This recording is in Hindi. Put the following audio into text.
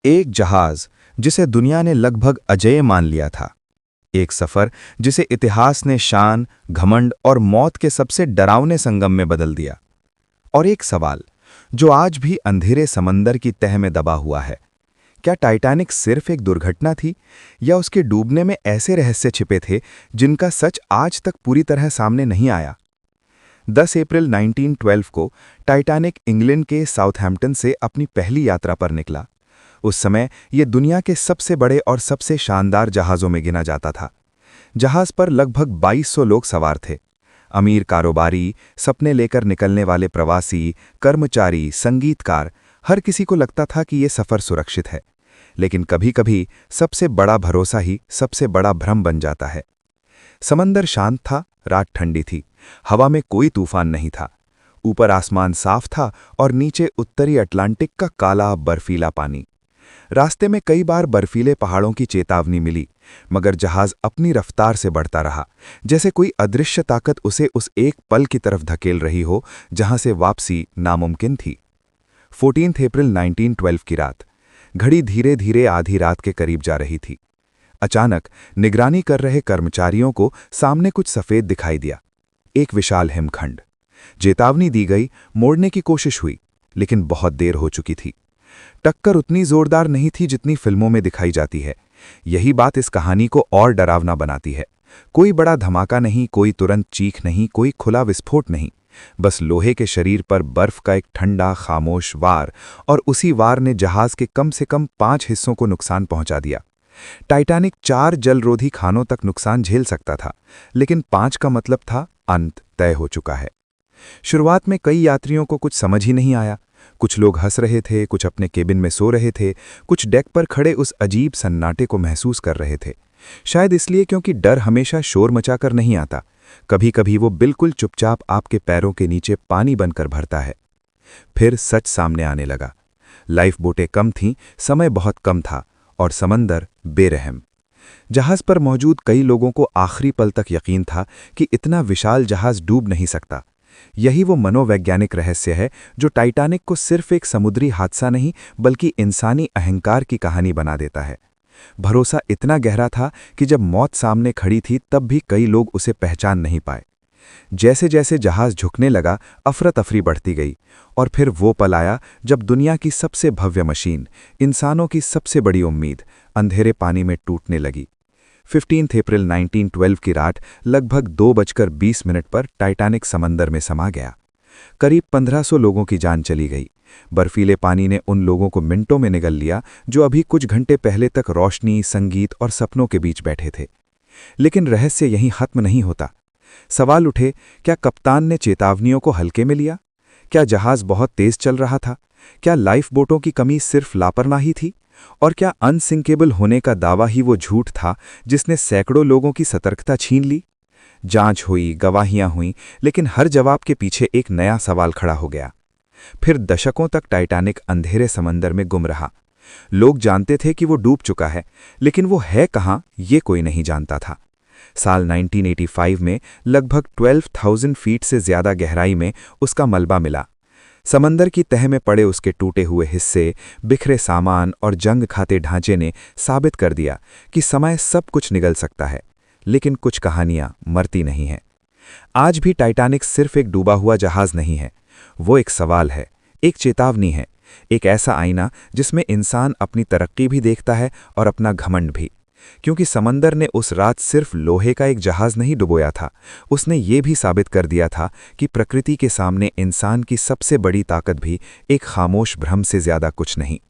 एक जहाज जिसे दुनिया ने लगभग अजेय मान लिया था। एक सफर जिसे इतिहास ने शान, घमंड और मौत के सबसे डरावने संगम में बदल दिया। और एक सवाल जो आज भी अंधेरे समंदर की तह में दबा हुआ है, क्या टाइटैनिक सिर्फ एक दुर्घटना थी या उसके डूबने में ऐसे रहस्य छिपे थे जिनका सच आज तक पूरी तरह सामने नहीं आया। 10 अप्रैल 1912 को टाइटैनिक इंग्लैंड के साउथहैम्पटन से अपनी पहली यात्रा पर निकला। उस समय यह दुनिया के सबसे बड़े और सबसे शानदार जहाज़ों में गिना जाता था। जहाज़ पर लगभग 2200 लोग सवार थे। अमीर कारोबारी, सपने लेकर निकलने वाले प्रवासी, कर्मचारी, संगीतकार, हर किसी को लगता था कि यह सफ़र सुरक्षित है। लेकिन कभी-कभी सबसे बड़ा भरोसा ही सबसे बड़ा भ्रम बन जाता है। समंदर शांत था, रात ठंडी थी, हवा में कोई तूफान नहीं था। ऊपर आसमान साफ था और नीचे उत्तरी अटलांटिक का काला बर्फीला पानी। रास्ते में कई बार बर्फीले पहाड़ों की चेतावनी मिली, मगर जहाज अपनी रफ्तार से बढ़ता रहा, जैसे कोई अदृश्य ताकत उसे उस एक पल की तरफ धकेल रही हो जहां से वापसी नामुमकिन थी। 14 अप्रैल 1912 की रात, घड़ी धीरे धीरे आधी रात के करीब जा रही थी। अचानक निगरानी कर रहे कर्मचारियों को सामने कुछ सफ़ेद दिखाई दिया। एक विशाल हिमखंड। चेतावनी दी गई, मोड़ने की कोशिश हुई, लेकिन बहुत देर हो चुकी थी। टक्कर उतनी जोरदार नहीं थी जितनी फिल्मों में दिखाई जाती है। यही बात इस कहानी को और डरावना बनाती है। कोई बड़ा धमाका नहीं, कोई तुरंत चीख नहीं, कोई खुला विस्फोट नहीं, बस लोहे के शरीर पर बर्फ का एक ठंडा खामोश वार, और उसी वार ने जहाज के कम से कम 5 हिस्सों को नुकसान पहुंचा दिया। टाइटैनिक 4 जलरोधी खानों तक नुकसान झेल सकता था, लेकिन 5 का मतलब था अंत तय हो चुका है। शुरुआत में कई यात्रियों को कुछ समझ ही नहीं आया। कुछ लोग हंस रहे थे, कुछ अपने केबिन में सो रहे थे, कुछ डेक पर खड़े उस अजीब सन्नाटे को महसूस कर रहे थे। शायद इसलिए क्योंकि डर हमेशा शोर मचाकर नहीं आता, कभी-कभी वो बिल्कुल चुपचाप आपके पैरों के नीचे पानी बनकर भरता है। फिर सच सामने आने लगा। लाइफ बोटें कम थीं, समय बहुत कम था, और समंदर बेरहम। जहाज पर मौजूद कई लोगों को आखिरी पल तक यकीन था कि इतना विशाल जहाज डूब नहीं सकता। यही वो मनोवैज्ञानिक रहस्य है जो टाइटैनिक को सिर्फ एक समुद्री हादसा नहीं बल्कि इंसानी अहंकार की कहानी बना देता है। भरोसा इतना गहरा था कि जब मौत सामने खड़ी थी तब भी कई लोग उसे पहचान नहीं पाए। जैसे जैसे जहाज झुकने लगा, अफरा तफरी बढ़ती गई, और फिर वो पल आया जब दुनिया की सबसे भव्य मशीन, इंसानों की सबसे बड़ी उम्मीद, अंधेरे पानी में टूटने लगी। 15 अप्रैल 1912 की रात लगभग 2:20 पर टाइटैनिक समंदर में समा गया। करीब 1500 लोगों की जान चली गई। बर्फीले पानी ने उन लोगों को मिनटों में निगल लिया जो अभी कुछ घंटे पहले तक रोशनी, संगीत और सपनों के बीच बैठे थे। लेकिन रहस्य यहीं खत्म नहीं होता। सवाल उठे, क्या कप्तान ने चेतावनियों को हल्के में लिया? क्या जहाज बहुत तेज चल रहा था? क्या लाइफ बोटों की कमी सिर्फ लापरवाही थी? और क्या अनसिंकेबल होने का दावा ही वो झूठ था जिसने सैकड़ों लोगों की सतर्कता छीन ली? जांच हुई, गवाहियां हुईं, लेकिन हर जवाब के पीछे एक नया सवाल खड़ा हो गया। फिर दशकों तक टाइटैनिक अंधेरे समंदर में गुम रहा। लोग जानते थे कि वो डूब चुका है, लेकिन वो है कहाँ ये कोई नहीं जानता था। साल 1985 में लगभग 12,000 फीट से ज्यादा गहराई में उसका मलबा मिला। समंदर की तह में पड़े उसके टूटे हुए हिस्से, बिखरे सामान और जंग खाते ढांचे ने साबित कर दिया कि समय सब कुछ निगल सकता है, लेकिन कुछ कहानियां मरती नहीं हैं। आज भी टाइटैनिक सिर्फ एक डूबा हुआ जहाज नहीं है, वो एक सवाल है, एक चेतावनी है, एक ऐसा आईना जिसमें इंसान अपनी तरक्की भी देखता है और अपना घमंड भी। क्योंकि समंदर ने उस रात सिर्फ लोहे का एक जहाज नहीं डुबोया था, उसने ये भी साबित कर दिया था कि प्रकृति के सामने इंसान की सबसे बड़ी ताकत भी एक खामोश भ्रम से ज्यादा कुछ नहीं।